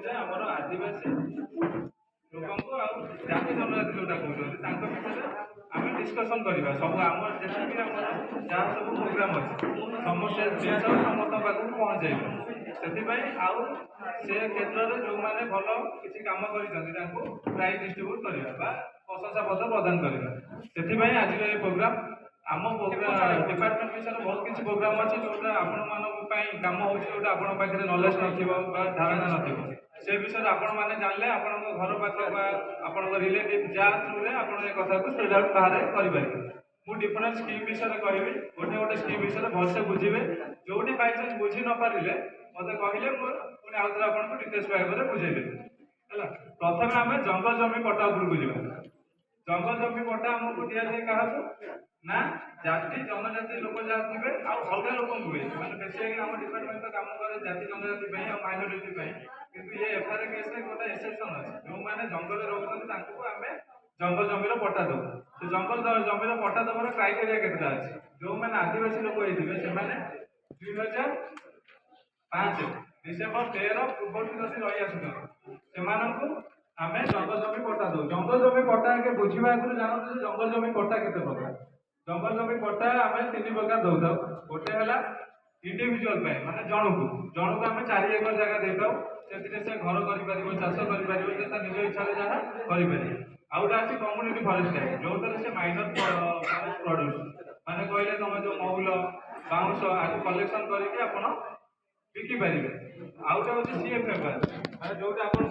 ଯେ ଆମର ଆଦିବାସୀ ଲୋକଙ୍କୁ ଆଉ ଜାତି ଜନଜାତି ଯୋଉଟା କହୁଛନ୍ତି ତାଙ୍କ ଭିତରେ ଆମେ ଡିସ୍କସନ୍ କରିବା ସବୁ ଆମର ଯେତିକି ଆମର ଯାହା ସବୁ ପ୍ରୋଗ୍ରାମ୍ ଅଛି ସମସ୍ତେ ଜିନିଷ ସମସ୍ତଙ୍କ ପାଖକୁ ପହଞ୍ଚାଇବା। ସେଥିପାଇଁ ଆଉ ସେ କ୍ଷେତ୍ରରେ ଯେଉଁମାନେ ଭଲ କିଛି କାମ କରିଛନ୍ତି ତାଙ୍କୁ ପ୍ରାଇଜ୍ ଡିଷ୍ଟ୍ରିବ୍ୟୁଟ୍ କରିବା ବା ପ୍ରଶଂସା ପତ୍ର ପ୍ରଦାନ କରିବା। ସେଥିପାଇଁ ଆଜିର ଏ ପ୍ରୋଗ୍ରାମ୍ ଆମ ଡିପାର୍ଟମେଣ୍ଟ ବିଷୟରେ ବହୁତ କିଛି ପ୍ରୋଗ୍ରାମ୍ ଅଛି ଯେଉଁଟା ଆପଣମାନଙ୍କ ପାଇଁ କାମ ହେଉଛି ଯେଉଁଟା ଆପଣଙ୍କ ପାଖରେ ନଲେଜ୍ ନଥିବ ବା ଧାରଣା ନଥିବ ସେ ବିଷୟରେ ଆପଣମାନେ ଜାଣିଲେ ଆପଣଙ୍କ ଘର ପାଖ ବା ଆପଣଙ୍କ ରିଲେଟିଭ୍ ଯାହା ଥ୍ରୁରେ ଆପଣ ଏ କଥାକୁ ସ୍ପ୍ରେଡ୍ ଆଉଟ୍ ବାହାରେ କରିପାରିବେ। ମୁଁ ଡିଫରେଣ୍ଟ ସ୍କିମ୍ ବିଷୟରେ କହିବି ଗୋଟେ ଗୋଟେ ସ୍କିମ୍ ବିଷୟରେ ଭଲସେ ବୁଝିବେ ଯେଉଁଠି ବାଇଚାନ୍ସ ବୁଝି ନ ପାରିଲେ ମୋତେ କହିଲେ ମୁଁ ପୁଣି ଆଉଥରେ ଆପଣଙ୍କୁ ଡିଟେଲ୍ସ ଭାବରେ ବୁଝେଇଦେବି ହେଲା। ପ୍ରଥମେ ଆମେ ଜଙ୍ଗଲ ଜମି ପଟ୍ଟା ଉପରକୁ ଯିବା। ଜଙ୍ଗଲ ଜମି ପଟ୍ଟା ଆମକୁ ଦିଆଯାଏ କାହାକୁ ନା ଜାତି ଜନଜାତି ଲୋକ ଯାହା ଥିବେ ଆଉ ଅଲଗା ଲୋକଙ୍କୁ ହୁଏ ମାନେ ବେଶୀ ଆମ ଡିପାର୍ଟମେଣ୍ଟ କାମ କରେ ଜାତି ଜନଜାତି ପାଇଁ ଆଉ ମାଇନରିଟି ପାଇଁ କିନ୍ତୁ ଏ ଏଫଆଇଆର୍ କେସ୍ରେ ଗୋଟେ ଏକ୍ସେପସନ୍ ଅଛି ଯେଉଁମାନେ ଜଙ୍ଗଲରେ ରହୁଛନ୍ତି ତାଙ୍କୁ ଆମେ ଜଙ୍ଗଲ ଜମିର ପଟ୍ଟା ଦେବୁ। ସେ ଜଙ୍ଗଲ ଜମିର ପଟ୍ଟା ଦେବାର କ୍ରାଇଟେରିଆ କେତେଟା ଅଛି ଯେଉଁମାନେ ଆଦିବାସୀ ଲୋକ ହେଇଥିବେ ସେମାନେ 2005 ଡିସେମ୍ବର 13 ପୂର୍ବରୁ ଯଦି ରହି ଆସୁଛନ୍ତି ସେମାନଙ୍କୁ ଆମେ ଜଙ୍ଗଲ ଜମି ପଟ୍ଟା ଦେଉ। ଜଙ୍ଗଲ ଜମି ପଟ୍ଟା ଆଗେ ବୁଝିବା ଆଗରୁ ଜାଣନ୍ତୁ ଯେ ଜଙ୍ଗଲ ଜମି ପଟ୍ଟା କେତେ ପ୍ରକାର। ଜଙ୍ଗଲ ଜମି ପଟ୍ଟା ଆମେ 3 ପ୍ରକାର ଦେଉଥାଉ। ଗୋଟେ ହେଲା ଇଣ୍ଡିଭିଜୁଆଲ ପାଇଁ ମାନେ ଜଣକୁ ଆମେ 4 ଏକର ଜାଗା ଦେଇଥାଉ ସେଥିରେ ସେ ଘର କରିପାରିବ ଚାଷ କରିପାରିବ ସେ ତା ନିଜ ଇଚ୍ଛାରେ ଯାହା କରିପାରିବ। ଆଉ ଗୋଟେ ଅଛି କମ୍ୟୁନିଟି ଫରେଷ୍ଟ ଆକ୍ଟ ଯେଉଁଥିରେ ସେ ମାଇନର ପ୍ରଡ୍ୟୁସ ମାନେ କହିଲେ ତମେ ଯେଉଁ ମହୁଲ ବାଉଁଶ ଆକୁ କଲେକ୍ସନ କରିକି ଆପଣ ବିକିପାରିବେ। ଆଉ ଗୋଟେ ହେଉଛି ସିଏଫଏଫଆର୍ ମାନେ ଯେଉଁଟା ଆପଣ